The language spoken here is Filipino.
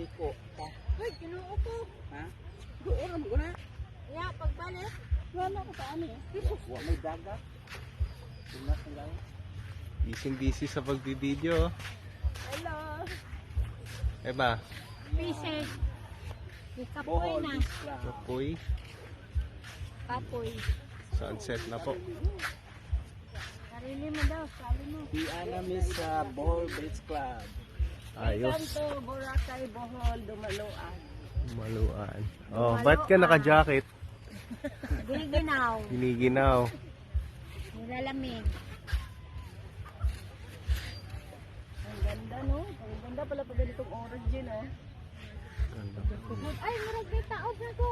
bangko. Ay, kinuo ko. Ha? Doon mo na. Ya, pagbalik. Wala ko paano eh. Wa may dagat. Tunas na lang. Busy sa pagbibideo. Hello. Eba, Pieces. Kapoy Bohol na. Beach Club. kapoy. Kapoy. Sunset na po. Sarili mo daw, sarili mo. Diana Miss sa Bohol Beach Club. Ayos. Kanto, Boracay, Bohol, Dumaluan. Maluan. Oh, ba't ka naka-jacket? Gilginaw. Giniginaw. Nilalamig. Ang ganda no? Ang ganda pala pag ganitong oras dyan oh. Ganda. Ay, marag may tao na ko.